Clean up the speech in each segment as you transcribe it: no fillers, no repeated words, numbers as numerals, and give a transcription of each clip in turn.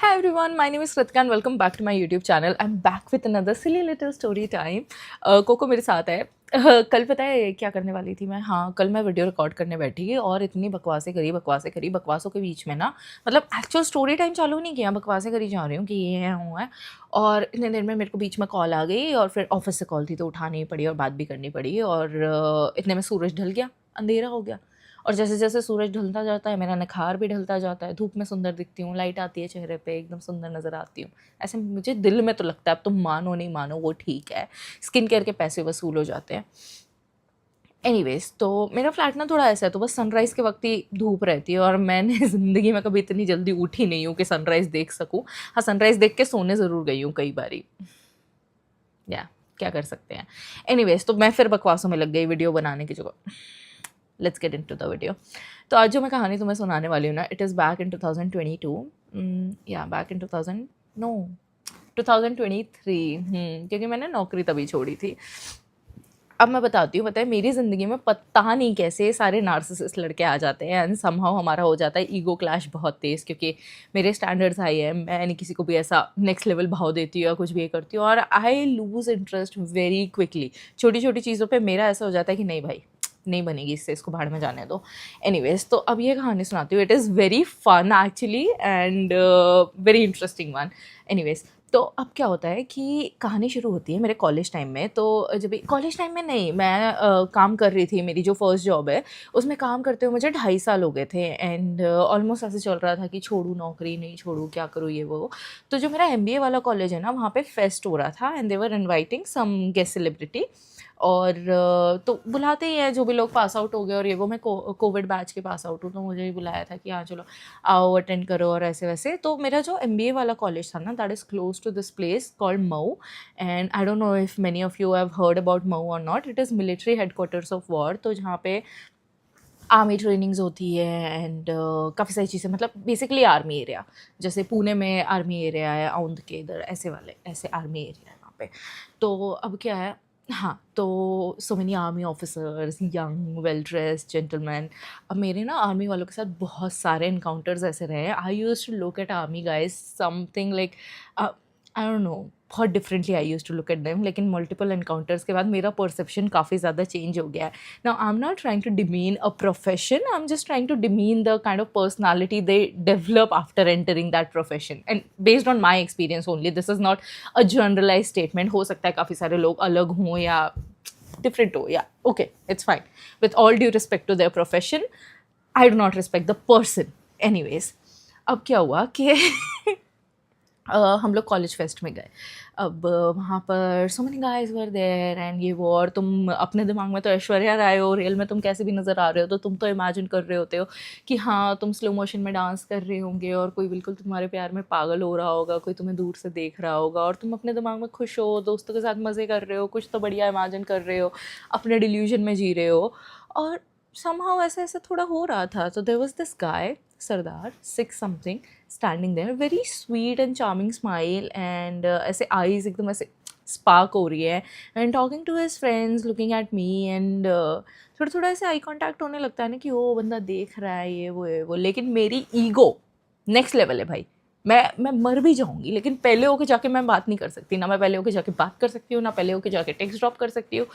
Hi everyone, my name is Kritika and welcome back to my YouTube channel. I'm back with another silly little story time. Coco मेरे साथ है. कल पता है क्या करने वाली थी मैं? हाँ, कल मैं वीडियो रिकॉर्ड करने बैठी और इतनी बकवासें करी बकवासों के बीच में ना, मतलब एक्चुअल स्टोरी टाइम चालू नहीं किया, बकवासें करी जा रही हूँ कि ये है वो है. और इतने देर में मेरे को बीच में कॉल आ गई और फिर ऑफिस से कॉल थी तो उठानी पड़ी और बात भी करनी पड़ी. और इतने में सूरज ढल गया, अंधेरा हो गया. और जैसे जैसे सूरज ढलता जाता है मेरा निखार भी ढलता जाता है, धूप में सुंदर दिखती हूँ, लाइट आती है चेहरे पे, एकदम सुंदर नज़र आती हूँ. ऐसे मुझे दिल में तो लगता है, अब तुम मानो नहीं मानो वो ठीक है, स्किन केयर के पैसे वसूल हो जाते हैं. एनीवेज, तो मेरा फ्लैट ना थोड़ा ऐसा है, तो बस सनराइज़ के वक्त ही धूप रहती है और मैंने ज़िंदगी में कभी इतनी जल्दी उठी नहीं हूँ कि सनराइज़ देख सकूँ. हाँ, सनराइज़ देख के सोने ज़रूर गई हूँ कई बारी. या क्या कर सकते हैं. एनीवेज, तो मैं फिर बकवासों में लग गई वीडियो बनाने की जगह. Let's get into the video. तो आज जो मैं कहानी तुम्हें सुनाने वाली हूँ ना, इट इज़ बैक इन 2022. या बैक इन 2000, नो 2023. क्योंकि मैंने नौकरी तभी छोड़ी थी. अब मैं बताती हूँ, पता है मेरी ज़िंदगी में पता नहीं कैसे सारे नार्सिसिस्ट लड़के आ जाते हैं एंड समहाउ हमारा हो जाता है ईगो क्लैश बहुत तेज़, क्योंकि मेरे स्टैंडर्ड्स हाई है, मैं नहीं किसी को भी ऐसा नेक्स्ट लेवल भाव देती हूँ या कुछ भी ये करती हूँ, और आई लूज़ इंटरेस्ट वेरी क्विकली. छोटी छोटी चीज़ों पे मेरा ऐसा हो जाता है कि नहीं भाई, नहीं बनेगी इससे, इसको भाड़ में जाने दो. एनीवेज, तो अब ये कहानी सुनाती हूँ. It is very fun actually and very interesting one. Anyways, तो अब क्या होता है कि कहानी शुरू होती है मेरे कॉलेज टाइम में. तो जब कॉलेज टाइम में नहीं, मैं काम कर रही थी, मेरी जो फर्स्ट जॉब है उसमें काम करते हुए मुझे 2.5 साल हो गए थे. एंड ऑलमोस्ट ऐसे चल रहा था कि छोड़ूँ नौकरी, नहीं छोड़ूँ, क्या करूँ ये वो. तो जो मेरा MBA वाला कॉलेज है ना, वहाँ पे फेस्ट हो रहा था and they were inviting some guest celebrity. और तो बुलाते ही हैं जो भी लोग पास आउट हो गए, और ये वो मैं कोविड बैच के पास आउट हूँ, तो मुझे भी बुलाया था कि हाँ चलो आओ अटेंड करो और ऐसे वैसे. तो मेरा जो MBA वाला कॉलेज था ना, that is close to this place called Mau. And I don't know if many of you have heard about Mau or not. It is military headquarters of war, तो जहाँ पे आर्मी ट्रेनिंग्स होती है एंड काफ़ी सारी चीज़ें, मतलब बेसिकली आर्मी एरिया. जैसे पुणे में आर्मी एरिया है, औंध के इधर ऐसे वाले ऐसे आर्मी एरिया है वहाँ पे. तो अब क्या है, हाँ, तो so many army officers, young well dressed gentleman. अब मेरे ना आर्मी वालों के साथ बहुत सारे इनकाउंटर्स ऐसे रहे हैं. I used to look at army guys something like, I don't know, बहुत differently I used to look at them. लेकिन मल्टीपल इनकाउंटर्स के बाद मेरा परसेप्शन काफ़ी ज़्यादा चेंज हो गया है. Now, I'm not trying to demean a profession. I'm just trying to demean the kind of personality they develop after entering that profession. And based on my experience only, this is not a generalized statement. हो सकता है काफ़ी सारे लोग अलग हों या different हो. Yeah, okay, it's fine. With all due respect to their profession, I do not respect the person. Anyways, अब क्या हुआ कि हम लोग कॉलेज फेस्ट में गए. अब वहाँ पर so many guys were there and ये वो, और तुम अपने दिमाग में तो ऐश्वर्या राय हो, रियल में तुम कैसे भी नज़र आ रहे हो, तो तुम तो इमेजिन कर रहे होते हो कि हाँ तुम स्लो मोशन में डांस कर रहे होंगे और कोई बिल्कुल तुम्हारे प्यार में पागल हो रहा होगा, कोई तुम्हें दूर से देख रहा होगा, और तुम अपने दिमाग में खुश हो, दोस्तों के साथ मज़े कर रहे हो, कुछ तो बढ़िया इमेजिन कर रहे हो, अपने डिल्यूजन में जी रहे हो. और somehow ऐसा ऐसा थोड़ा हो रहा था. तो there was this guy, Sardar 6 something, standing there, very sweet and charming smile and ऐसे eyes एकदम ऐसे spark हो रही है, and talking to his friends, looking at me and थोड़ा थोड़ा ऐसे आई कांटेक्ट होने लगता है ना कि वो बंदा देख रहा है ये वो. लेकिन मेरी ईगो नेक्स्ट लेवल है भाई. मैं मर भी जाऊंगी लेकिन पहले होके जाके मैं बात नहीं कर सकती ना. मैं पहले होके जाके बात कर सकती हूँ ना, पहले होके जाके टेक्स्ट ड्रॉप कर सकती हूँ.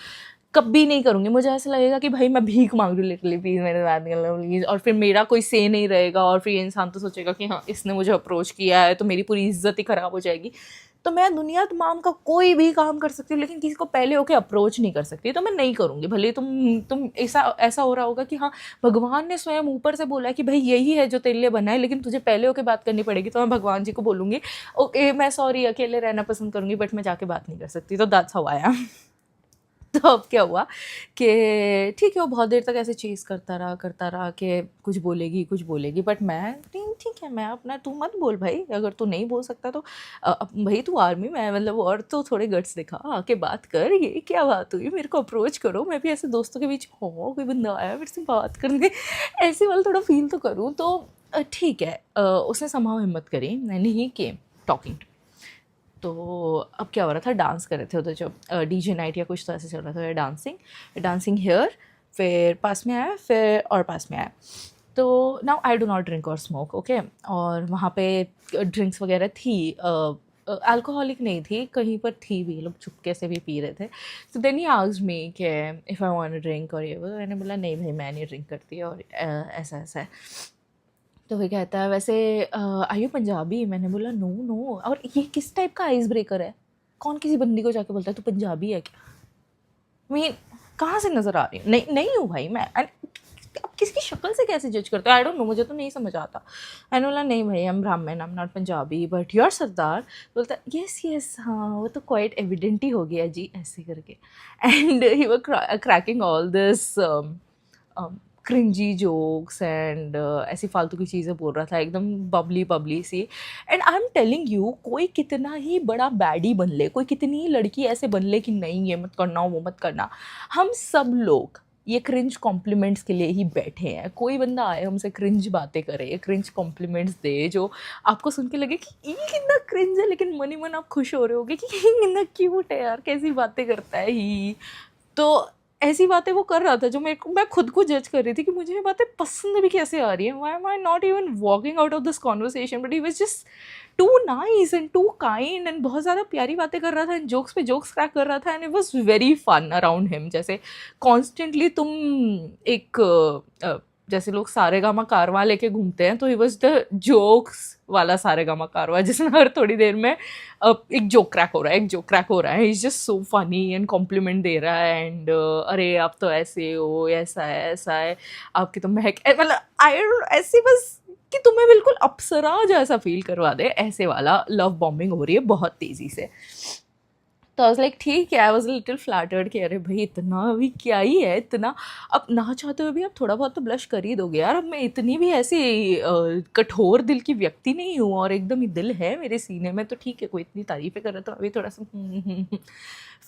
कभी नहीं करूँगी. मुझे ऐसा लगेगा कि भाई मैं भीख मांग रही हूँ लिटरली, प्लीज़ मेरे बात कर लो प्लीज़. और फिर मेरा कोई से नहीं रहेगा और फिर ये इंसान तो सोचेगा कि हाँ इसने मुझे अप्रोच किया है, तो मेरी पूरी इज्जत ही ख़राब हो जाएगी. तो मैं दुनिया तमाम का कोई भी काम कर सकती हूँ लेकिन किसी को पहले होके अप्रोच नहीं कर सकती. तो मैं नहीं करूँगी. भले तुम ऐसा ऐसा हो रहा होगा कि हाँ भगवान ने स्वयं ऊपर से बोला है कि भाई यही है जो तेरे लिए बना है, लेकिन तुझे पहले होके बात करनी पड़ेगी. तो मैं भगवान जी को बोलूँगी ओके मैं सॉरी अकेले रहना पसंद करूँगी, बट मैं जाके बात नहीं कर सकती. तो दैट्स हाउ आई एम. तो अब क्या हुआ कि ठीक है, वो बहुत देर तक ऐसे चीज़ करता रहा कि कुछ बोलेगी, बट मैं ठीक है, मैं अपना, तू मत बोल भाई, अगर तू नहीं बोल सकता तो भाई तू आर्मी में है, मतलब और तो थोड़े गट्स दिखा, आके बात कर, ये क्या बात हुई, मेरे को अप्रोच करो, मैं भी ऐसे दोस्तों के बीच हो, कोई बंदा आया मेरे से बात करने, ऐसे वाला थोड़ा फील तो करूँ. तो ठीक है, उसने संभव हिम्मत करी, मैंने ही केम टॉकिंग. तो अब क्या हो रहा था, डांस कर रहे थे उधर, जो डीजे नाइट या कुछ तो ऐसे चल रहा था, डांसिंग हेयर, फिर पास में आया, फिर और पास में आया. तो now I do not drink और स्मोक, ओके। और वहाँ पे ड्रिंक्स वगैरह थी, अल्कोहलिक नहीं थी, कहीं पर थी भी, लोग चुपके से भी पी रहे थे। सो देन ही आस्क्ड मी कि if I want to drink और ये वो, मैंने बोला नहीं भाई मैं नहीं ड्रिंक करती और ऐसा ऐसा है। तो वो कहता है वैसे आर यू पंजाबी? मैंने बोला नो नो। और ये किस टाइप का आइस ब्रेकर है? कौन किसी बंदी को जाके बोलता है तू पंजाबी है क्या? मीन कहाँ से नज़र आ रही है? नहीं नहीं हूँ भाई मैं। अब किसकी शक्ल से कैसे जज करते हो? आई डोंट नो, मुझे तो नहीं समझ आता। मैंने बोला नहीं भाई, I am Brahmin, I am not Punjabi, but your Sardar. बोलता यस यस, हाँ वो तो क्वाइट एविडेंट ही हो गया जी, ऐसे करके। And he were cracking all this cringy jokes and ऐसी फालतू की चीज़ें बोल रहा था, एकदम बबली बबली सी। And I am telling you, कोई कितना ही बड़ा बैडी बन ले, कोई कितनी ही लड़की ऐसे बन ले कि नहीं ये मत करना वो मत करना, हम सब लोग ये क्रिंज कॉम्प्लीमेंट्स के लिए ही बैठे हैं। कोई बंदा आए हमसे क्रिंज बातें करे, क्रिंज कॉम्प्लीमेंट्स दे, जो आपको सुन के लगे कि ये कितना क्रिंज है, लेकिन मनी मन आप खुश हो रहे होगे कि ये कितना क्यूट है यार, कैसी बातें करता है ही। तो ऐसी बातें वो कर रहा था जो मेरे को, मैं खुद को जज कर रही थी कि मुझे ये बातें पसंद भी कैसे आ रही है। Why am I not even walking out of this conversation, but he was just too nice and too kind and बहुत ज़्यादा प्यारी बातें कर रहा था एंड जोक्स पे जोक्स क्रैक कर रहा था and it was very fun around him. जैसे कॉन्स्टेंटली तुम एक जैसे लोग सारेगामा कारवां लेके घूमते हैं, तो ही वॉज द जोक्स वाला सारेगामा कारवां, जिसमें हर थोड़ी देर में एक जोक क्रैक हो रहा है, एक जोक क्रैक हो रहा है। Is just so funny and compliment दे रहा है एंड अरे आप तो ऐसे हो, ऐसा है आपकी तो महक, मतलब आई ऐसे बस कि तुम्हें बिल्कुल अप्सरा जैसा फील करवा दे, ऐसे वाला लव बॉम्बिंग हो रही है बहुत तेज़ी से। तो आई वाज लाइक ठीक है, आई वाज लिटिल फ्लैटर्ड कि अरे भाई इतना अभी क्या ही है, इतना अब ना चाहते हुए भी आप थोड़ा बहुत तो ब्लश कर ही दोगे यार। अब मैं इतनी भी ऐसी कठोर दिल की व्यक्ति नहीं हूँ और एकदम ही दिल है मेरे सीने में, तो ठीक है कोई इतनी तारीफ़ें कर रहा तो अभी थोड़ा सा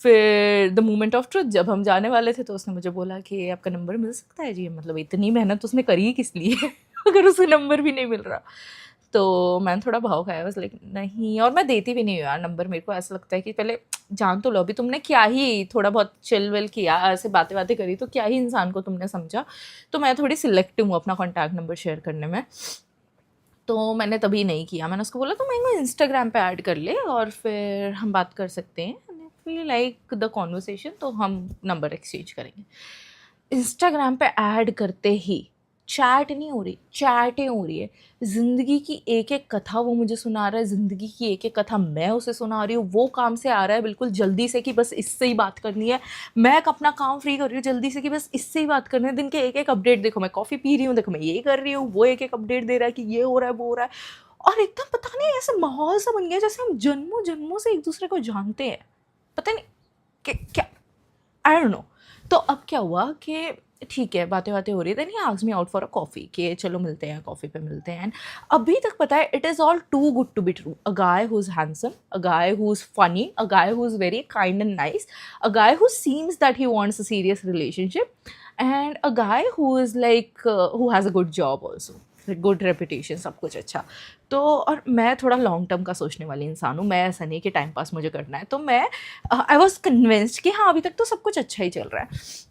फिर द मोमेंट ऑफ ट्रुथ जब हम जाने वाले थे तो उसने मुझे बोला कि आपका नंबर मिल सकता है जी। मतलब इतनी मेहनत उसने करी किस लिए अगर उसे नंबर भी नहीं मिल रहा। तो मैंने थोड़ा भाव खाया, बस लाइक नहीं, और मैं देती भी नहीं हूँ यार नंबर। मेरे को ऐसा लगता है कि पहले जान तो लो, अभी तुमने क्या ही थोड़ा बहुत चिल विल किया, ऐसे बातें बातें करी, तो क्या ही इंसान को तुमने समझा। तो मैं थोड़ी सिलेक्टिव हूँ अपना कॉन्टैक्ट नंबर शेयर करने में, तो मैंने तभी नहीं किया। मैंने उसको बोला तो मैं इंस्टाग्राम पे ऐड कर ले और फिर हम बात कर सकते हैं, वी लाइक द कॉन्वर्सेशन, तो हम नंबर एक्सचेंज करेंगे। इंस्टाग्राम पे ऐड करते ही चैट नहीं हो रही, चैटें हो रही है। ज़िंदगी की एक एक कथा वो मुझे सुना रहा है, ज़िंदगी की एक एक कथा मैं उसे सुना रही हूँ। वो काम से आ रहा है बिल्कुल जल्दी से कि बस इससे ही बात करनी है। मैं अपना काम फ्री कर रही हूँ जल्दी से कि बस इससे ही बात करनी है। दिन के एक एक अपडेट, देखो मैं कॉफ़ी पी रही हूँ, देखो मैं ये कर रही हूँ, वो एक एक अपडेट दे रहा है कि ये हो रहा है वो हो रहा है। और एकदम पता नहीं ऐसा माहौल सा बन गया जैसे हम जन्मों जन्मों से एक दूसरे को जानते हैं। पता नहीं कि क्या, आई डोंट नो। तो अब क्या हुआ कि ठीक है बातें बातें हो रही थी, नहीं asked me out for a coffee कि चलो मिलते हैं, कॉफ़ी पे मिलते हैं। अभी तक पता है it is all too good to be true. A guy who is handsome, a guy who is funny, a guy who is very kind and nice, a guy who seems that he wants a serious relationship, and a guy who is like who has a good job also, good reputation, सब कुछ अच्छा। तो और मैं थोड़ा long term का सोचने वाली इंसान हूँ, मैं ऐसा नहीं कि टाइम पास मुझे करना है। तो मैं आई वॉज कन्विंस्ड कि हाँ अभी तक तो सब कुछ अच्छा ही चल रहा है।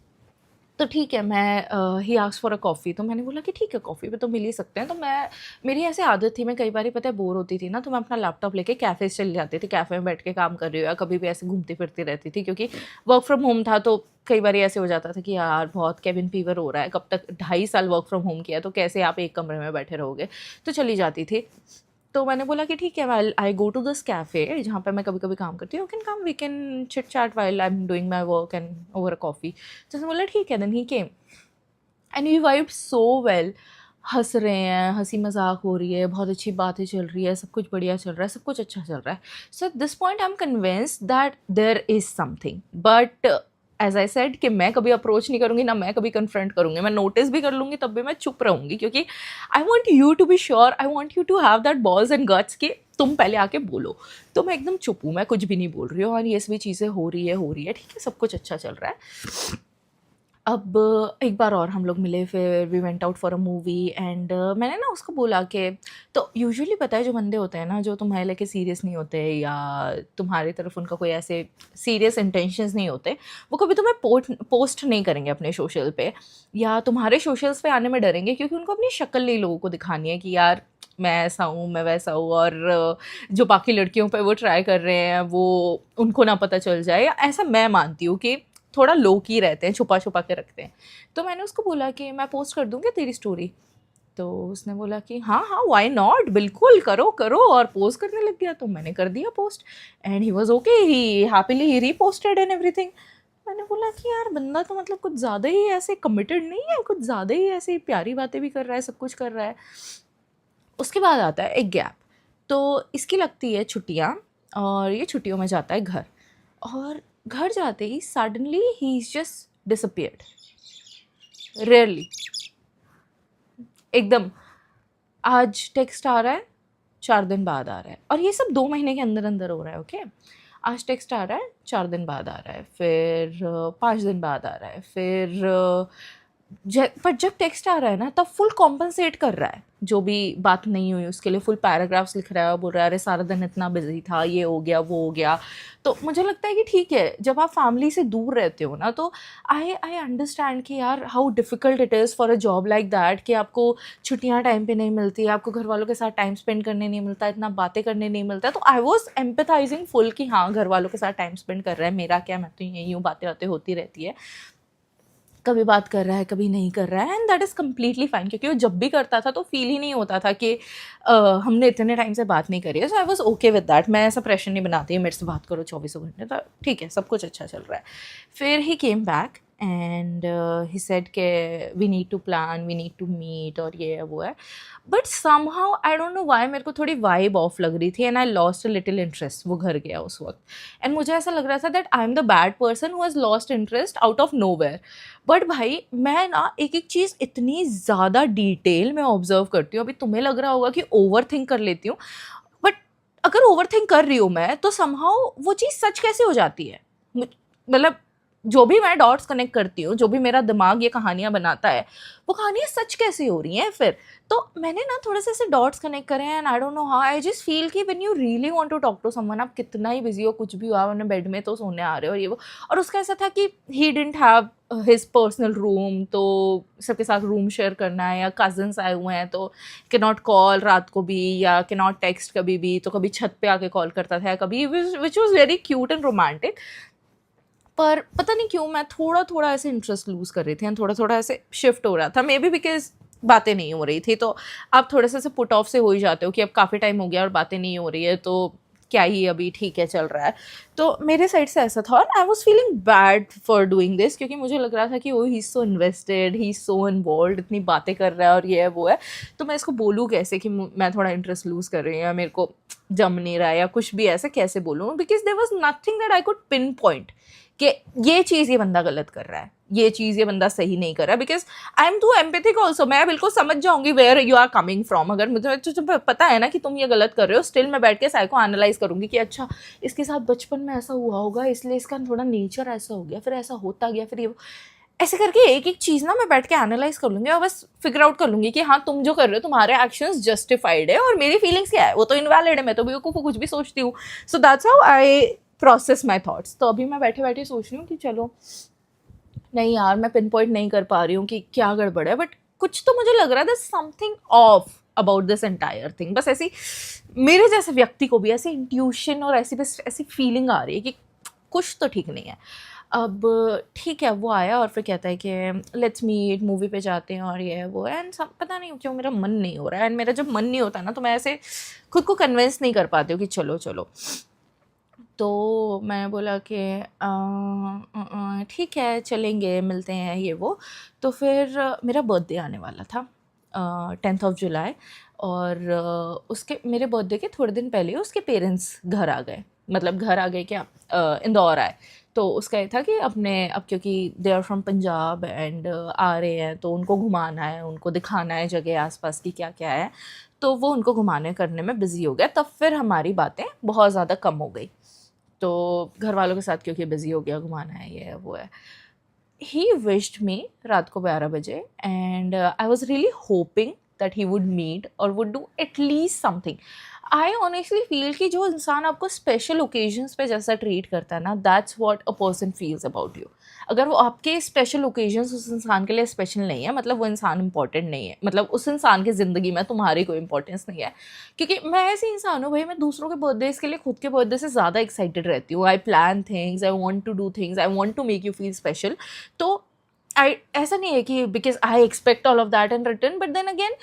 तो ठीक है, मैं he asked for a coffee, तो मैंने बोला कि ठीक है कॉफ़ी पे तो मिल ही सकते हैं। तो मैं, मेरी ऐसी आदत थी, मैं कई बार पता है बोर होती थी ना, तो मैं अपना लैपटॉप लेके कैफ़े चली जाती थी, कैफ़े में बैठ के काम कर रही हूँ या कभी भी ऐसे घूमती फिरती रहती थी, क्योंकि वर्क फ्रॉम होम था। तो कई बार ऐसे हो जाता था कि यार बहुत केबिन फीवर हो रहा है, कब तक 2.5 साल वर्क फ्रॉम होम किया, तो कैसे आप एक कमरे में बैठे रहोगे, तो चली जाती थी। तो मैंने बोला कि ठीक है, I go to this cafe जहाँ पे मैं कभी कभी काम करती हूँ, you can come, we can chit chat while I am doing my work and over a coffee. तो उसने बोला ठीक है, then he came and we vibed so well. हंस रहे हैं, हंसी मजाक हो रही है, बहुत अच्छी बातें चल रही है, सब कुछ बढ़िया चल रहा है, सब कुछ अच्छा चल रहा है। So at this point I am convinced that there is something, but as I said कि मैं कभी अप्रोच नहीं करूँगी, ना मैं कभी कन्फ्रंट करूँगी। मैं नोटिस भी कर लूँगी तब भी मैं चुप रहूँगी, क्योंकि I want you to be sure, I want you to have that balls and guts कि तुम पहले आके बोलो। तो मैं एकदम चुप हूँ, मैं कुछ भी नहीं बोल रही हूँ और ये सभी चीज़ें हो रही है, ठीक है, सब कुछ अच्छा चल रहा है। अब एक बार और हम लोग मिले, फिर we went out for a movie and मैंने ना उसको बोला कि तो यूजुअली पता है जो बंदे होते हैं ना, जो तुम्हारे लेके सीरियस नहीं होते या तुम्हारी तरफ उनका कोई ऐसे सीरियस इंटेंशंस नहीं होते, वो कभी तुम्हें पोस्ट नहीं करेंगे अपने सोशल पे, या तुम्हारे सोशल्स पे आने में डरेंगे, क्योंकि उनको अपनी शक्ल नहीं लोगों को दिखानी है कि यार मैं ऐसा हूँ, मैं वैसा हूँ, और जो बाकी लड़कियों पे वो ट्राई कर रहे हैं वो उनको ना पता चल जाए, या ऐसा मैं मानती हूँ कि थोड़ा लो की रहते हैं, छुपा छुपा के रखते हैं। तो मैंने उसको बोला कि मैं पोस्ट कर दूँ क्या तेरी स्टोरी? तो उसने बोला कि हाँ हाँ व्हाई नॉट, बिल्कुल करो करो, और पोस्ट करने लग गया। तो मैंने कर दिया post and he was okay, he happily he reposted and everything. मैंने बोला कि यार बंदा तो मतलब कुछ ज़्यादा ही ऐसे कमिटेड नहीं है, कुछ ज़्यादा ही ऐसे प्यारी बातें भी कर रहा है, सब कुछ कर रहा है। उसके बाद आता है एक गैप, तो इसकी लगती है छुट्टियाँ, और ये छुट्टियों में जाता है घर, और घर जाते ही suddenly he is just disappeared, rarely, एकदम। आज टेक्स्ट आ रहा है, 4 दिन बाद आ रहा है, और ये सब 2 महीने के अंदर अंदर हो रहा है, ओके। आज टेक्स्ट आ रहा है, 4 दिन बाद आ रहा है, फिर 5 दिन बाद आ रहा है, फिर पर जब टेक्स्ट आ रहा है ना, तब फुल कॉम्पनसेट कर रहा है, जो भी बात नहीं हुई उसके लिए फुल पैराग्राफ्स लिख रहा है, और बोल रहा है अरे सारा दिन इतना बिजी था, ये हो गया वो हो गया। तो मुझे लगता है कि ठीक है, जब आप फैमिली से दूर रहते हो ना, तो आई अंडरस्टैंड कि यार how difficult it is for a job like that, कि आपको छुट्टियाँ टाइम पे नहीं मिलती, आपको घर वालों के साथ टाइम स्पेंड करने नहीं मिलता, इतना बातें करने नहीं मिलता। तो आई वॉज एम्पथाइजिंग फुल कि हाँ घर वालों के साथ टाइम स्पेंड कर रहा है, मेरा क्या, मैं तो यही हूँ, बातें बातें होती रहती है, कभी बात कर रहा है कभी नहीं कर रहा है, and that is completely fine, क्योंकि वो जब भी करता था तो फील ही नहीं होता था कि हमने इतने टाइम से बात नहीं करी है। So I was okay with that, मैं ऐसा प्रेशर नहीं बनाती मेरे से बात करो 24 घंटे, तो ठीक है, सब कुछ अच्छा चल रहा है। फिर he came back and he said के we need to plan, we need to meet, और ये है वो है। But somehow I don't know why मेरे को थोड़ी वाइब ऑफ लग रही थी, and I lost a little interest. वो घर गया उस वक्त, एंड मुझे ऐसा लग रहा था that I am the bad person who has lost interest out of nowhere. But भाई मैं ना एक एक चीज़ इतनी ज़्यादा डिटेल में ऑब्जर्व करती हूँ, अभी तुम्हें लग रहा होगा कि ओवर थिंक कर लेती हूँ, बट अगर ओवर थिंक कर रही हूँ मैं, तो समहाउ वो चीज़ सच कैसे हो जाती है? मतलब जो भी मैं डॉट्स कनेक्ट करती हूँ, जो भी मेरा दिमाग ये कहानियाँ बनाता है, वो कहानियाँ सच कैसे हो रही हैं फिर? तो मैंने ना थोड़े से ऐसे डॉट्स कनेक्ट करे हैं, and I don't know how, I just feel कि when you really want to talk to someone, आप कितना ही बिजी हो, कुछ भी हो, आप अपने बेड में तो सोने आ रहे हो, और ये वो। और उसका ऐसा था कि he didn't have his personal room, तो सबके साथ रूम शेयर करना है, या कजन्स आए हुए हैं तो के नॉट कॉल रात को भी, या के नॉट टेक्स्ट कभी भी, तो कभी छत पे आके कॉल करता था, कभी, which was very cute and romantic. पर पता नहीं क्यों मैं थोड़ा थोड़ा ऐसे इंटरेस्ट लूज़ कर रही थी, एंड थोड़ा थोड़ा ऐसे शिफ्ट हो रहा था, मे बी बिकॉज बातें नहीं हो रही थी। तो आप थोड़े से पुट ऑफ से हो ही जाते हो कि अब काफ़ी टाइम हो गया और बातें नहीं हो रही है, तो क्या ही अभी ठीक है चल रहा है। तो मेरे साइड से ऐसा था, और I was feeling bad for doing this, क्योंकि मुझे लग रहा था कि वो ही सो इन्वेस्टेड, ही सो इन्वॉल्व, इतनी बातें कर रहा है और ये है वो है, तो मैं इसको बोलूँ कैसे कि मैं थोड़ा इंटरेस्ट लूज़ कर रही हूँ, या मेरे को जम नहीं रहा है, या कुछ भी ऐसे कैसे बोलूँ, because there was nothing that I could pinpoint कि ये चीज़ ये बंदा गलत कर रहा है, ये चीज़ ये बंदा सही नहीं कर रहा है, because I am too empathic also. मैं बिल्कुल समझ जाऊंगी where you are coming from. अगर मुझे तो पता है ना कि तुम ये गलत कर रहे हो, स्टिल मैं बैठ के साइको एनालाइज करूंगी कि अच्छा इसके साथ बचपन में ऐसा हुआ होगा, इसलिए इसका थोड़ा नेचर ऐसा हो गया, फिर ऐसा होता गया, फिर ये ऐसे करके एक एक चीज़ ना मैं बैठ के एनालाइज कर लूँगी, और बस फिगर आउट कर लूँगी कि हाँ तुम जो कर रहे हो तुम्हारे एक्शंस जस्टिफाइड है, और मेरी फीलिंग्स क्या है वो तो इनवैलिड है, मैं तो बेवकूफ़ को कुछ भी सोचती हूँ। So that's how I process my thoughts. तो अभी मैं बैठे बैठे सोच रही हूँ कि चलो नहीं यार, मैं पिन पॉइंट नहीं कर पा रही हूँ कि क्या गड़बड़ है, बट कुछ तो मुझे लग रहा है something of about this entire thing. बस ऐसी मेरे जैसे व्यक्ति को भी ऐसी इंट्यूशन और ऐसी बस ऐसी फीलिंग आ रही है कि कुछ तो ठीक नहीं है। अब ठीक है, वो आया और फिर कहता है कि लेट्स मीट, मूवी पे जाते हैं, और ये है वो है, एंड सब पता नहीं क्यों मेरा मन नहीं हो रहा है, एंड मेरा जब मन नहीं होता ना, तो मैं ऐसे खुद को कन्विंस नहीं कर पाती हूँ कि चलो चलो। तो मैंने बोला कि ठीक है चलेंगे, मिलते हैं, ये वो। तो फिर मेरा बर्थडे आने वाला था 10th ऑफ जुलाई, और उसके मेरे बर्थडे के थोड़े दिन पहले उसके पेरेंट्स घर आ गए, मतलब घर आ गए क्या, इंदौर आए। तो उसका ये था कि अपने, अब क्योंकि they are from Punjab and आ रहे हैं, तो उनको घुमाना है, उनको दिखाना है जगह आसपास की क्या क्या है, तो वो उनको घुमाने करने में बिज़ी हो गया। तब फिर हमारी बातें बहुत ज़्यादा कम हो गई, तो घर वालों के साथ क्योंकि बिज़ी हो गया, घुमाना है, ये है वो है। he wished me रात को 12 बजे, and I was really hoping that he would meet or would do at least something. I honestly feel कि जो इंसान आपको स्पेशल ओकेजन्स पे जैसा ट्रीट करता है ना, that's what a person feels about you. अगर वो आपके स्पेशल ओकेजन्स उस इंसान के लिए स्पेशल नहीं है, मतलब वो इंसान इंपॉर्टेंट नहीं है, मतलब उस इंसान की ज़िंदगी में तुम्हारी कोई इंपॉर्टेंस नहीं है. क्योंकि मैं ऐसी इंसान हूँ भाई, मैं दूसरों के बर्थडेज के लिए खुद के बर्थडे से ज़्यादा एक्साइटेड रहती हूँ. I plan things, I want to do things, I want to make you feel special. तो ऐसा नहीं है कि because I expect all of that in return, but then again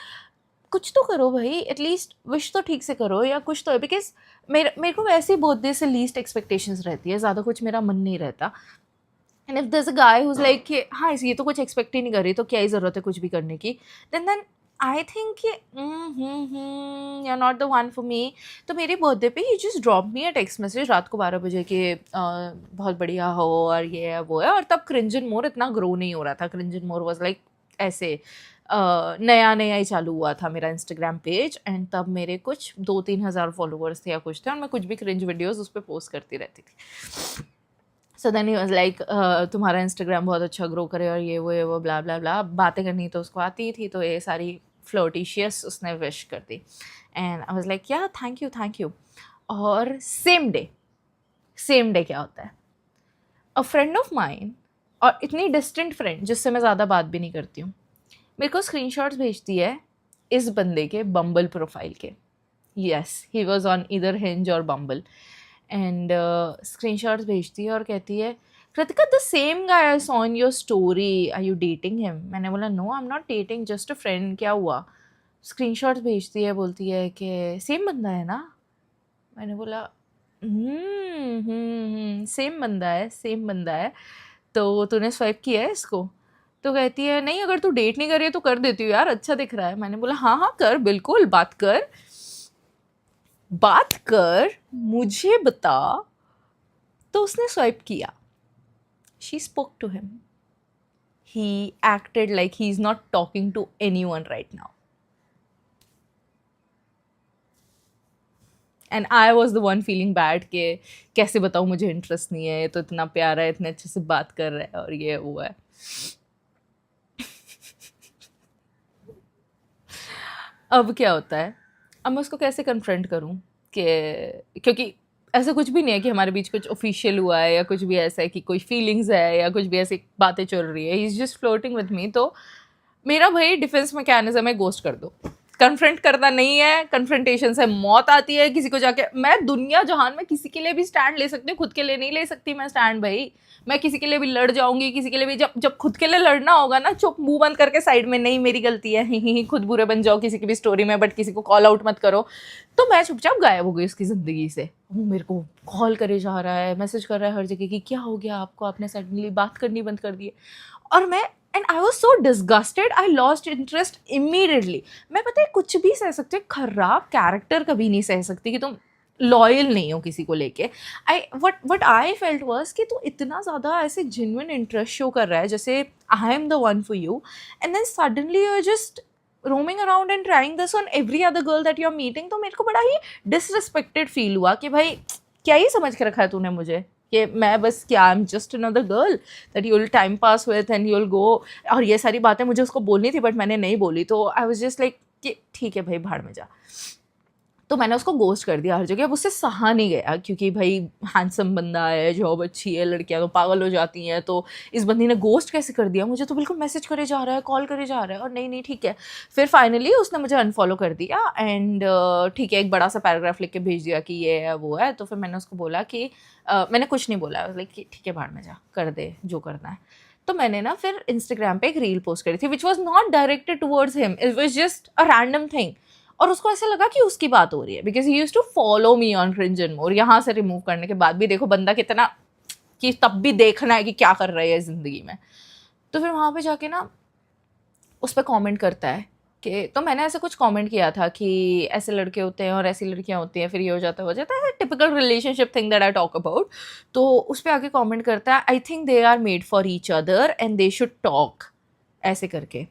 कुछ तो करो भाई, एटलीस्ट विश तो ठीक से करो या कुछ तो है. बिकॉज मेरे को वैसे ही बर्थडे से लीस्ट एक्सपेक्टेशंस रहती है, ज़्यादा कुछ मेरा मन नहीं रहता. And if there is a guy who is like कि हाँ ये तो कुछ एक्सपेक्ट ही नहीं कर रही, तो क्या ही ज़रूरत है कुछ भी करने की, देन आई थिंक कि you are not the one for me. तो मेरे बर्थडे पे he just drop me a text message रात को 12 बजे के बहुत बढ़िया हो और ये है वो है. और तब क्रिंज एंड मोर इतना ग्रो नहीं हो रहा था. Cringe and more was like ऐसे नया नया ही चालू हुआ था मेरा इंस्टाग्राम पेज. एंड तब मेरे कुछ 2-3 हज़ार फॉलोअर्स थे या कुछ थे, और मैं कुछ भी क्रिंज वीडियोज़ उस पर पोस्ट करती रहती थी. So then he was like तुम्हारा इंस्टाग्राम बहुत अच्छा ग्रो करे और ये वो ब्ला ब्ला ब्ला. बातें करनी तो उसको आती थी, तो ये सारी फ्लोटिशियस उसने विश कर दी. एंड आई वाज लाइक या थैंक यू. और सेम डे क्या होता है, अ फ्रेंड ऑफ माइन, और इतनी डिस्टेंट फ्रेंड जिससे मैं ज़्यादा बात भी नहीं करती हूँ, मेरे को स्क्रीनशॉट्स भेजती है इस बंदे के बम्बल प्रोफाइल के. यस, ही वॉज ऑन इधर हिंज और बम्बल. एंड स्क्रीनशॉट्स भेजती है और कहती है, Kritika the same guy I saw in your story, are you dating him? मैंने बोला no I am not dating, just a friend. क्या हुआ? स्क्रीनशॉट्स भेजती है, बोलती है कि सेम बंदा है ना. मैंने बोला सेम बंदा है, तो तूने स्वाइप किया है इसको? तो कहती है नहीं, अगर तू डेट नहीं कर रही है तो कर देती हूँ यार, अच्छा दिख रहा है. मैंने बोला हाँ कर, बिल्कुल बात कर, मुझे बता. तो उसने स्वाइप किया. She spoke to him. He acted like he is not talking to anyone right now. And I was the one feeling bad कि कैसे बताऊँ मुझे इंटरेस्ट नहीं है, तो इतना प्यारा है, इतने अच्छे से बात कर रहा है और ये वो है. अब क्या होता है, अब मैं उसको कैसे कन्फ्रंट करूँ कि क्योंकि ऐसा कुछ भी नहीं है कि हमारे बीच कुछ ऑफिशियल हुआ है या कुछ भी ऐसा है कि कोई फीलिंग्स है या कुछ भी ऐसी बातें चल रही है. He is just floating with me. तो मेरा भाई डिफेंस मैकेनिज्म है गोस्ट कर दो. कन्फ्रंट करना नहीं है, कन्फ्रंटेशन से मौत आती है. किसी को जाके, मैं दुनिया जहान में किसी के लिए भी स्टैंड ले सकती हूँ, खुद के लिए नहीं ले सकती मैं स्टैंड भाई. मैं किसी के लिए भी लड़ जाऊंगी, किसी के लिए भी. जब खुद के लिए लड़ना होगा ना, चुप मुंह बंद करके साइड में, नहीं मेरी गलती है, ही खुद बुरे बन जाओ किसी की भी स्टोरी में, बट किसी को कॉल आउट मत करो. तो मैं चुपचाप गायब हो गई उसकी ज़िंदगी से. वो मेरे को कॉल करे जा रहा है, मैसेज कर रहा है हर जगह कि क्या हो गया आपको, आपने सडनली बात करनी बंद कर दी है. और मैं and I was so disgusted, I lost interest immediately. मैं पता है कुछ भी सह सकती हूँ, खराब कैरेक्टर कभी नहीं सह सकती कि तुम लॉयल नहीं हो किसी को लेके. वट आई फेल्ट वॉज कि तू इतना ज़्यादा ऐसे जेन्युइन इंटरेस्ट शो कर रहा है जैसे I am the one for you, and then suddenly you are just roaming around and trying this on every other girl that you are meeting. तो मेरे को बड़ा ही डिसरिस्पेक्टेड फील हुआ कि भाई क्या ही समझ के रखा है तूने मुझे, कि मैं बस क्या, I am just another girl that you will time pass with and you will go. और ये सारी बातें मुझे उसको बोलनी थी बट मैंने नहीं बोली. तो आई वाज जस्ट लाइक कि ठीक है भाई भाड़ में जा. तो मैंने उसको गोस्ट कर दिया हर जगह. अब उससे सहा नहीं गया क्योंकि भाई हैंडसम बंदा है, जॉब अच्छी है, लड़कियां तो पागल हो जाती हैं. तो इस बंदी ने गोस्ट कैसे कर दिया मुझे, तो बिल्कुल मैसेज करे जा रहा है, कॉल करे जा रहा है, और नहीं ठीक है. फिर फाइनली उसने मुझे अनफॉलो कर दिया. एंड ठीक है, एक बड़ा सा पैराग्राफ लिख के भेज दिया कि ये है वो है. तो फिर मैंने उसको बोला कि मैंने कुछ नहीं बोला, लाइक कि ठीक है भाड़ में जा, कर दे जो करना है. तो मैंने ना फिर इंस्टाग्राम पे एक रील पोस्ट करी थी which was not directed towards him, it was just a random thing. और उसको ऐसा लगा कि उसकी बात हो रही है because he used to follow me on cringe and more. यहाँ से रिमूव करने के बाद भी देखो बंदा कितना, कि तब भी देखना है कि क्या कर रहा है ज़िंदगी में. तो फिर वहाँ पे जाके ना उस पर कमेंट करता है कि, तो मैंने ऐसे कुछ कमेंट किया था कि ऐसे लड़के होते हैं और ऐसी लड़कियाँ होती हैं, फिर ये हो जाता है typical relationship thing that I talk about. तो उस पर आके कमेंट करता है, I think they are made for each other and they should talk, ऐसे करके.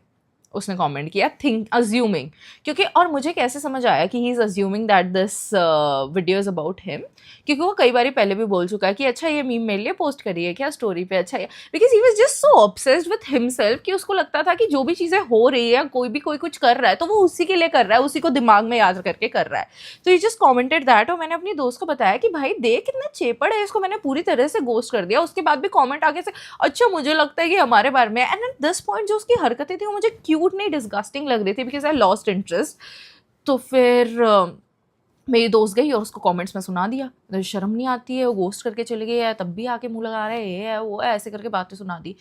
उसने कमेंट किया, थिंक अज्यूमिंग, क्योंकि और मुझे कैसे समझ आया कि he is assuming that this video is about him, क्योंकि वो कई बार पहले भी बोल चुका है कि अच्छा ये मीम मेरे लिए पोस्ट करी है क्या स्टोरी पे, अच्छा ये, because he was just so obsessed with himself कि उसको लगता था कि जो भी चीज़ें हो रही है, कोई कुछ कर रहा है तो वो उसी के लिए कर रहा है, उसी को दिमाग में याद करके कर रहा है। तो ही जस्ट कॉमेंटेड दैट, और मैंने अपनी दोस्त को बताया कि भाई देख कितना चेपड़ है, इसको मैंने पूरी तरह से गोस्ट कर दिया। उसके बाद भी कॉमेंट आगे से अच्छा मुझे लगता है कि हमारे बारे में, एंड एट दिस पॉइंट जो उसकी हरकतें थी वो मुझे क्यूट नहीं डिस्गस्टिंग लग रही थी, बिकॉज आई लॉस्ट इंटरेस्ट। तो फिर मेरी दोस्त गई और उसको कमेंट्स में सुना दिया, तो शर्म नहीं आती है, वो गोस्ट करके चली गई है, तब भी आके मुंह लगा रहा है, ये है वो है, ऐसे करके बातें सुना दी।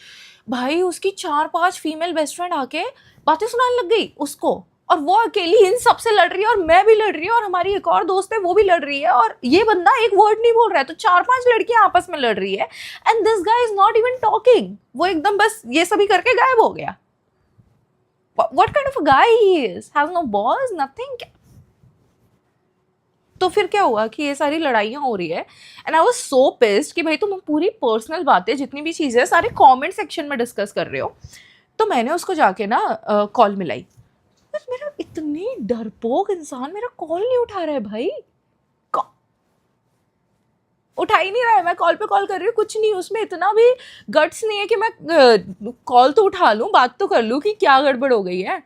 भाई उसकी 4-5 फीमेल बेस्ट फ्रेंड आके बातें सुनाने लग गई उसको, और वो अकेली इन सबसे लड़ रही है, और मैं भी लड़ रही हूँ, और हमारी एक और दोस्त है वो भी लड़ रही है, और ये बंदा एक वर्ड नहीं बोल रहा है, तो 4-5 लड़कियां आपस में लड़ रही है, and this guy is not even talking. वो एकदम बस ये सभी करके गायब हो गया। What kind of a guy he is? Has no balls, nothing. तो फिर क्या हुआ कि ये सारी लड़ाइयाँ हो रही है, and I was so pissed कि भाई तुम पूरी पर्सनल बातें जितनी भी चीज़ें सारे कमेंट सेक्शन में डिस्कस कर रहे हो। तो मैंने उसको जाके ना कॉल मिलाई, बस मेरा इतनी डरपोक इंसान मेरा कॉल नहीं उठा रहा है भाई, उठा ही नहीं रहा है। मैं कॉल पे कॉल कर रही हूँ, कुछ नहीं, उसमें इतना भी गट्स नहीं है कि मैं कॉल तो उठा लूँ, बात तो कर लूँ कि क्या गड़बड़ हो गई है।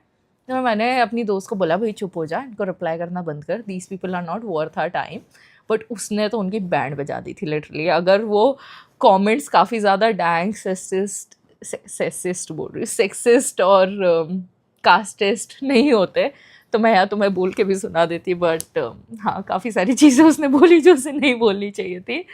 तो मैंने अपनी दोस्त को बोला भाई चुप हो जा, इनको रिप्लाई करना बंद कर, these people are not worth our time. But उसने तो उनकी बैंड बजा दी थी लिटरली। अगर वो कमेंट्स काफ़ी ज़्यादा डैंग सेक्सिस्ट बोल रही, सेक्सिस्ट और कास्टिस्ट नहीं होते तो मैं यहाँ तुम्हें बोल के भी सुना देती, बट हाँ काफ़ी सारी चीज़ें उसने बोली जो उसे नहीं बोलनी चाहिए थी।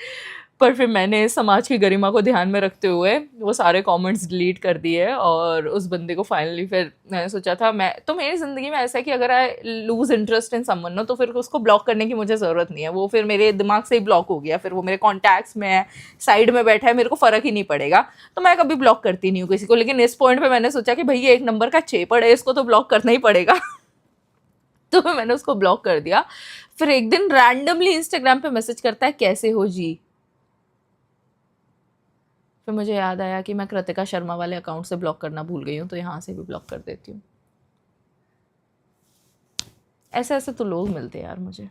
पर फिर मैंने समाज की गरिमा को ध्यान में रखते हुए वो सारे कमेंट्स डिलीट कर दिए, और उस बंदे को फाइनली फिर मैंने सोचा था, मैं तो मेरी ज़िंदगी में ऐसा है कि अगर I lose interest in someone no तो फिर उसको ब्लॉक करने की मुझे ज़रूरत नहीं है, वो फिर मेरे दिमाग से ही ब्लॉक हो गया, फिर वो मेरे कॉन्टैक्ट्स में है, साइड में बैठा है, मेरे को फ़र्क ही नहीं पड़ेगा, तो मैं कभी ब्लॉक करती नहीं हूँ किसी को। लेकिन इस पॉइंट पर मैंने सोचा कि भैया एक नंबर का चेपड़ है, इसको तो ब्लॉक करना ही पड़ेगा। तो मैंने उसको ब्लॉक कर दिया। फिर एक दिन रैंडमली इंस्टाग्राम पे मैसेज करता है कैसे हो जी। फिर मुझे याद आया कि मैं कृतिका शर्मा वाले अकाउंट से ब्लॉक करना भूल गई हूँ, तो यहाँ से भी ब्लॉक कर देती हूँ। ऐसे ऐसे तो लोग मिलते हैं यार मुझे।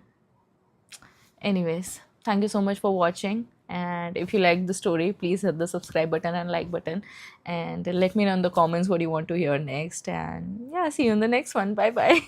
Anyways, thank you so much for watching, and if you like the story please hit the subscribe button and like button, and let me know in the comments what you want to hear next, and yeah, see you in the next one. Bye bye.